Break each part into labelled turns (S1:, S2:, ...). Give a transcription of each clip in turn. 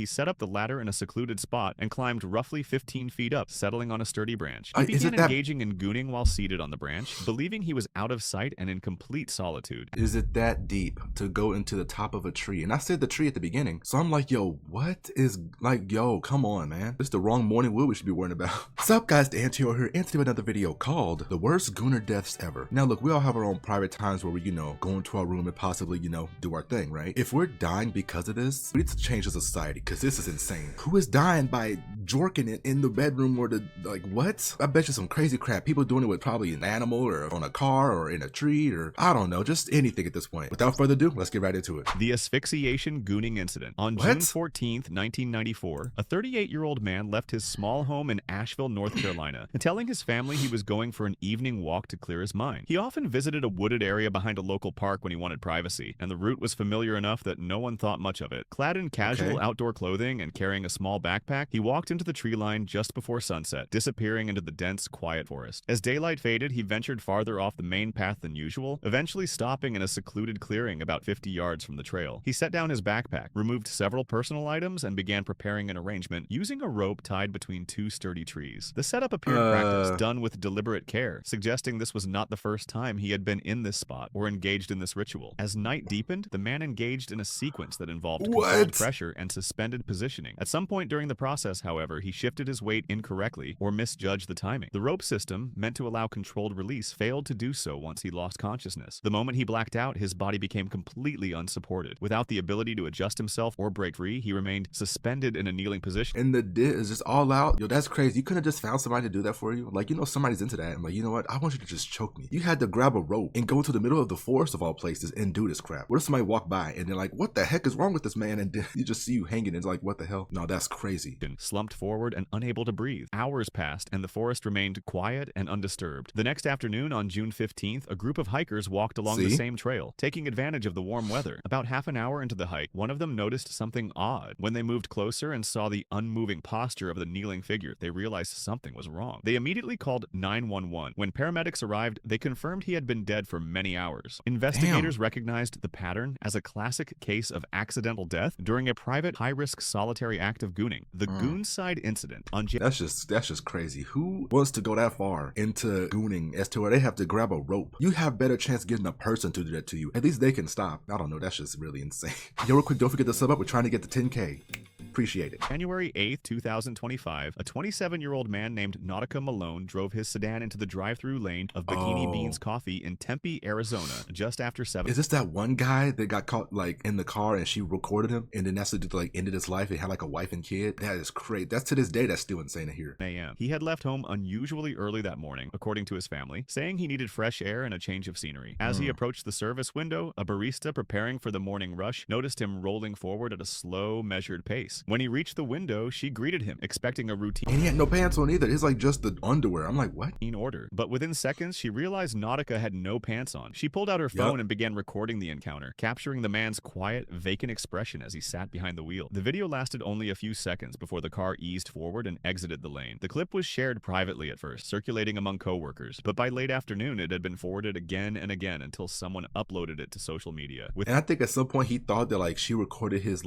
S1: he set up the ladder in a secluded spot and climbed roughly 15 feet up, settling on a sturdy branch. He began engaging in gooning while seated on the branch, believing he was out of sight and in complete solitude.
S2: Is it that deep to go into the top of a tree? And I said the tree at the beginning, so I'm like, yo, what is, like, yo, come on, man. This is the wrong morning wood we should be worrying about. What's up, guys? The Antio here, and today with another video called The Worst Gooner Deaths Ever. Now, look, we all have our own private times where we, go into our room and possibly, do our thing, right? If we're dying because of this, we need to change the society, because this is insane. Who is dying by jorking it in the bedroom or the, like, what? I bet you some crazy crap. People doing it with probably an animal or on a car or in a tree or, I don't know, just anything at this point. Without further ado, let's get right into it.
S1: The asphyxiation gooning incident. On June 14th, 1994, a 38-year-old man left his small home in Asheville, North Carolina, telling his family he was going for an evening walk to clear his mind. He often visited a wooded area behind a local park when he wanted privacy, and the route was familiar enough that no one thought much of it. Clad in casual outdoor clothing and carrying a small backpack, he walked into the tree line just before sunset, disappearing into the dense, quiet forest. As daylight faded, he ventured farther off the main path than usual, eventually stopping in a secluded clearing about 50 yards from the trail. He set down his backpack, removed several personal items, and began preparing an arrangement using a rope tied between two sturdy trees. The setup appeared practiced, done with deliberate care, suggesting this was not the first time he had been in this spot or engaged in this ritual. As night deepened, the man engaged in a sequence that involved controlled pressure and suspended positioning. At some point during the process, however, he shifted his weight incorrectly or misjudged the timing. The rope system, meant to allow controlled release, failed to do so once he lost consciousness. The moment he blacked out, his body became completely unsupported. Without the ability to adjust himself or break free, he remained suspended in a kneeling position.
S2: And the dit is just all out. Yo, that's crazy. You couldn't have just found somebody to do that for you. Like, somebody's into that. I'm like, you know what? I want you to just choke me. You had to grab a rope and go into the middle of the forest of all places and do this crap. What if somebody walked by and they're like, what the heck is wrong with this man? And then you just see you hanging and it's like, what the hell? No, that's crazy.
S1: Slumped forward and unable to breathe. Hours passed and the forest remained quiet and undisturbed. The next afternoon on June 15th, a group of hikers walked along the same trail, taking advantage of the warm weather. About half an hour into the hike, one of them noticed something odd. When they moved closer and saw the unmoving posture of the kneeling figure, they realized something was wrong. They immediately called 911. When paramedics arrived, they confirmed he had been dead for many hours. Investigators recognized the pattern as a classic case of accidental death during a private, high-risk solitary act of gooning. The Goonside incident on
S2: That's just crazy. Who wants to go that far into gooning as to where they have to grab a rope? You have better chance getting a person to do that to you. At least they can stop. I don't know. That's just really insane. Yo, real quick, don't forget to sub up. We're trying to get to 10K. Appreciate it.
S1: January 8th, 2025, a 27-year-old man named Nautica Malone drove his sedan into the drive-through lane of Bikini Beans Coffee in Tempe, Arizona, just after 7.
S2: Is this that one guy that got caught like in the car and she recorded him and then that's like ended his life and had like a wife and kid? That is crazy. That's to this day, that's still insane to hear.
S1: A.m. He had left home unusually early that morning, according to his family, saying he needed fresh air and a change of scenery. As he approached the service window, a barista preparing for the morning rush noticed him rolling forward at a slow, measured pace. When he reached the window, she greeted him, expecting a routine.
S2: And he had no pants on either. It's like just the underwear. I'm like, what?
S1: Order. But within seconds, she realized Nautica had no pants on. She pulled out her phone and began recording the encounter, capturing the man's quiet, vacant expression as he sat behind the wheel. The video lasted only a few seconds before the car eased forward and exited the lane. The clip was shared privately at first, circulating among coworkers, but by late afternoon, it had been forwarded again and again until someone uploaded it to social media.
S2: And I think at some point he thought that like she recorded his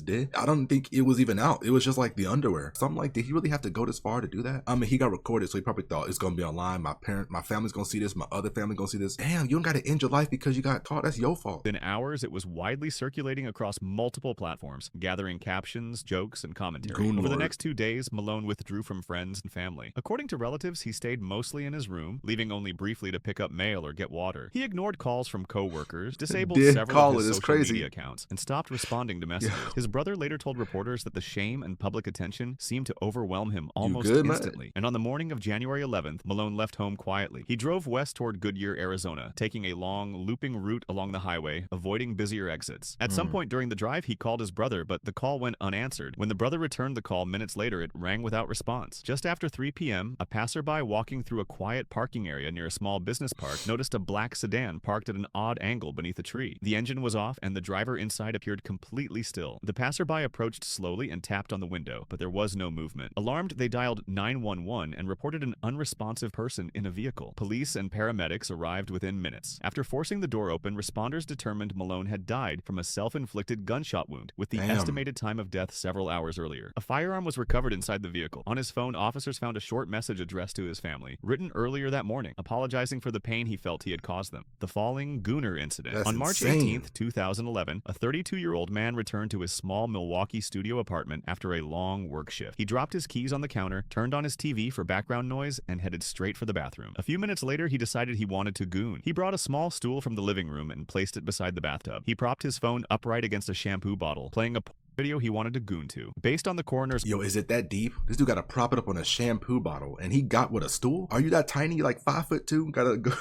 S2: dick. I don't think it was even out. It was just like the underwear. So I'm like, did he really have to go this far to do that? I mean, he got recorded, so he probably thought it's gonna be online. My family's gonna see this. My other family gonna see this. Damn, you don't gotta end your life because you got caught. That's your fault.
S1: Within hours, it was widely circulating across multiple platforms, gathering captions, jokes, and commentary.
S2: Gooner.
S1: Over the next 2 days, Malone withdrew from friends and family. According to relatives, he stayed mostly in his room, leaving only briefly to pick up mail or get water. He ignored calls from co-workers, disabled several of his social media accounts, and stopped responding to messages. His brother later told reporters that the shame and public attention seemed to overwhelm him almost instantly. And on the morning of January 11th, Malone left home quietly. He drove west toward Goodyear, Arizona, taking a long, looping route along the highway, avoiding busier exits. At some point during the drive, he called his brother, but the call went unanswered. When the brother returned the call minutes later, it rang without response. Just after 3 p.m., a passerby walking through a quiet parking area near a small business park noticed a black sedan parked at an odd angle beneath a tree. The engine was off, and the driver inside appeared completely still. The passerby approached slowly and tapped on the window, but there was no movement. Alarmed, they dialed 911 and reported an unresponsive person in a vehicle. Police and paramedics arrived within minutes. After forcing the door open, responders determined Malone had died from a self-inflicted gunshot wound, with the estimated time of death several hours earlier. A firearm was recovered inside the vehicle. On his phone, officers found a short message addressed to his family, written earlier that morning, apologizing for the pain he felt he had caused them. The falling Gooner incident.
S2: That's
S1: On March
S2: insane.
S1: 18th, 2011, a 32-year-old man returned to his small Milwaukee studio apartment after a long work shift. He dropped his keys on the counter, turned on his TV for background noise, and headed straight for the bathroom. A few minutes later, he decided he wanted to goon. He brought a small stool from the living room and placed it beside the bathtub. He propped his phone upright against a shampoo bottle, playing a video he wanted to goon to. Based on the coroner's—
S2: Yo, is it that deep? This dude gotta prop it up on a shampoo bottle, and he got with a stool? Are you that tiny, like 5'2"? Gotta go.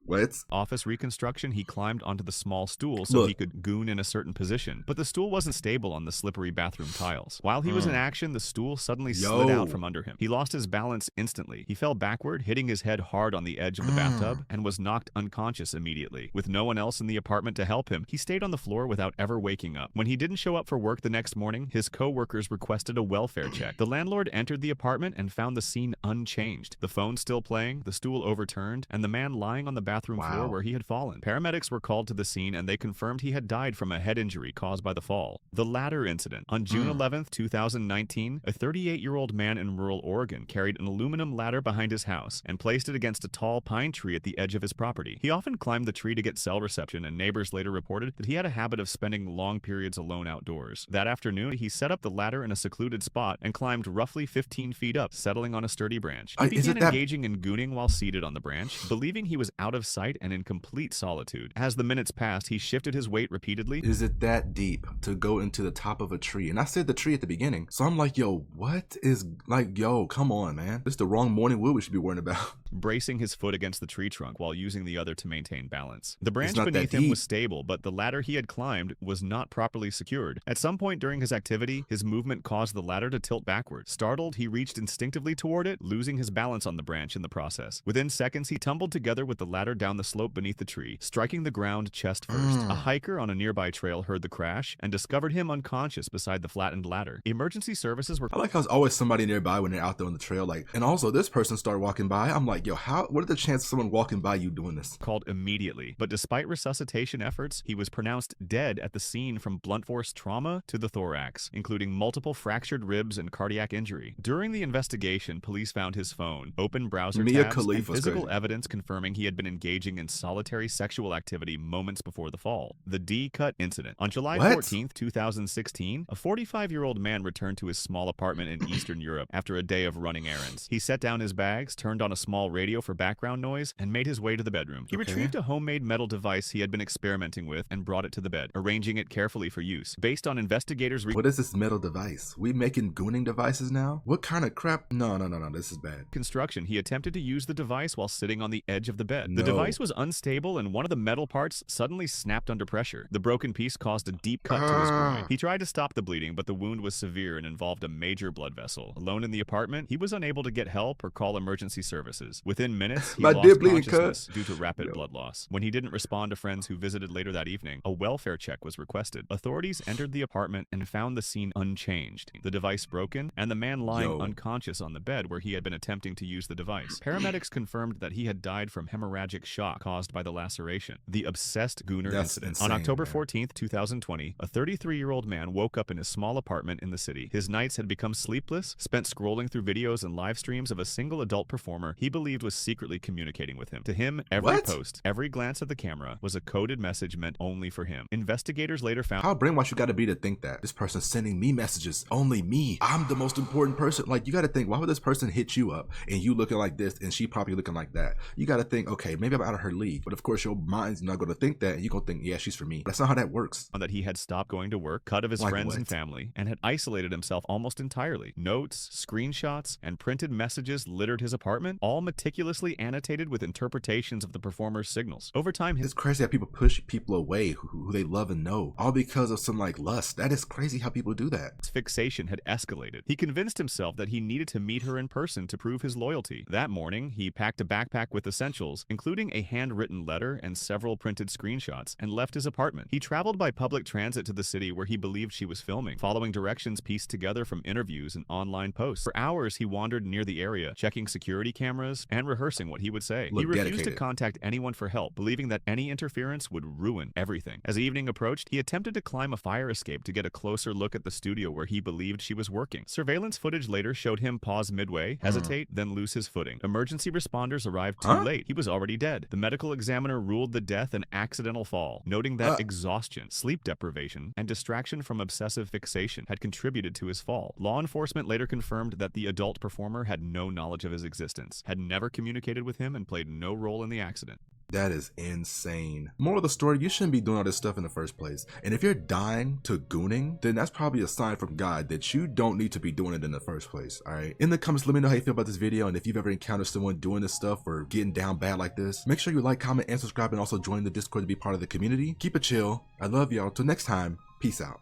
S2: What?
S1: office reconstruction, he climbed onto the small stool so
S2: Look.
S1: he could goon in a certain position, but the stool wasn't stable on the slippery bathroom tiles. While he was in action, the stool suddenly slid out from under him. He lost his balance instantly. He fell backward, hitting his head hard on the edge of the bathtub, and was knocked unconscious immediately. With no one else in the apartment to help him, he stayed on the floor without ever waking up. When he didn't show up for work the next morning, his co-workers requested a welfare check. The landlord entered the apartment and found the scene unchanged. The phone still playing, the stool overturned, and the man lying on the bathroom floor where he had fallen. Paramedics were called to the scene and they confirmed he had died from a head injury caused by the fall. The ladder incident. On June 11th, 2019, a 38-year-old man in rural Oregon carried an aluminum ladder behind his house and placed it against a tall pine tree at the edge of his property. He often climbed the tree to get cell reception, and neighbors later reported that he had a habit of spending long periods alone outdoors. That afternoon, he set up the ladder in a secluded spot and climbed roughly 15 feet up, settling on a sturdy branch. He began engaging in gooning while seated on the branch, believing he was out of sight and in complete solitude. As the minutes passed, he shifted his weight repeatedly.
S2: Is it that deep to go into the top of a tree? And I said the tree at the beginning. So I'm like, yo, what is, like, yo, come on, man. This is the wrong morning wood we should be worrying about.
S1: Bracing his foot against the tree trunk while using the other to maintain balance. The branch beneath him was stable, but the ladder he had climbed was not properly secured. At some point during his activity, his movement caused the ladder to tilt backward. Startled, he reached instinctively toward it, losing his balance on the branch in the process. Within seconds, he tumbled together with the ladder down the slope beneath the tree, striking the ground chest first. A hiker on a nearby trail heard the crash and discovered him unconscious beside the flattened ladder. Emergency services were—
S2: I like how there's always somebody nearby when they're out there on the trail. Like, and also this person started walking by. I'm like, yo, what are the chances of someone walking by you doing this?
S1: Called immediately, but despite resuscitation efforts, he was pronounced dead at the scene from blunt force trauma to the thorax, including multiple fractured ribs and cardiac injury. During the investigation, police found his phone, open browser tabs, and physical evidence confirming he had been engaging in solitary sexual activity moments before the fall. The D-cut incident. On July 14th, 2016, a 45-year-old man returned to his small apartment in Eastern Europe after a day of running errands. He set down his bags, turned on a small radio for background noise, and made his way to the bedroom. He retrieved a homemade metal device he had been experimenting with and brought it to the bed, arranging it carefully for use. Based on investigators—
S2: What is this metal device? We making gooning devices now? What kind of crap? No, this is bad.
S1: Construction, he attempted to use the device while sitting on the edge of the bed. The device was unstable and one of the metal parts suddenly snapped under pressure. The broken piece caused a deep cut to his groin. He tried to stop the bleeding, but the wound was severe and involved a major blood vessel. Alone in the apartment, he was unable to get help or call emergency services. Within minutes, he lost consciousness due to rapid blood loss. When he didn't respond to friends who visited later that evening, a welfare check was requested. Authorities entered the apartment and found the scene unchanged. The device broken, and the man lying unconscious on the bed where he had been attempting to use the device. Paramedics confirmed that he had died from hemorrhagic shock caused by the laceration. The obsessed Gooner incident. On October 14th, 2020, a 33-year-old man woke up in his small apartment in the city. His nights had become sleepless, spent scrolling through videos and live streams of a single adult performer he believed was secretly communicating with him. To him, every post, every glance at the camera was a coded message meant only for him. Investigators later found—
S2: How brainwashed you gotta be to think that this person's sending me messages, only me. I'm the most important person. Like, you gotta think, why would this person hit you up and you looking like this and she probably looking like that? You gotta think, okay, maybe I'm out of her league. But of course, your mind's not gonna think that, and you're gonna think, yeah, she's for me. That's not how that works.
S1: That he had stopped going to work, cut of his friends and family, and had isolated himself almost entirely. Notes, screenshots, and printed messages littered his apartment, all meticulously annotated with interpretations of the performer's signals. Over time,
S2: it's crazy how people push people away who they love and know, all because of some like lust. That is crazy how people do that.
S1: His fixation had escalated. He convinced himself that he needed to meet her in person to prove his loyalty. That morning, he packed a backpack with essentials, including including a handwritten letter and several printed screenshots, and left his apartment. He traveled by public transit to the city where he believed she was filming, following directions pieced together from interviews and online posts. For hours, he wandered near the area, checking security cameras and rehearsing what he would say. He refused to contact anyone for help, believing that any interference would ruin everything. As evening approached, he attempted to climb a fire escape to get a closer look at the studio where he believed she was working. Surveillance footage later showed him pause midway, hesitate, then lose his footing. Emergency responders arrived too late. He was already dead. The medical examiner ruled the death an accidental fall, noting that exhaustion, sleep deprivation, and distraction from obsessive fixation had contributed to his fall. Law enforcement later confirmed that the adult performer had no knowledge of his existence, had never communicated with him, and played no role in the accident.
S2: That is insane. Moral of the story, you shouldn't be doing all this stuff in the first place. And if you're dying to gooning, then that's probably a sign from God that you don't need to be doing it in the first place, alright? In the comments, let me know how you feel about this video, and if you've ever encountered someone doing this stuff or getting down bad like this. Make sure you like, comment, and subscribe, and also join the Discord to be part of the community. Keep it chill. I love y'all. Till next time, peace out.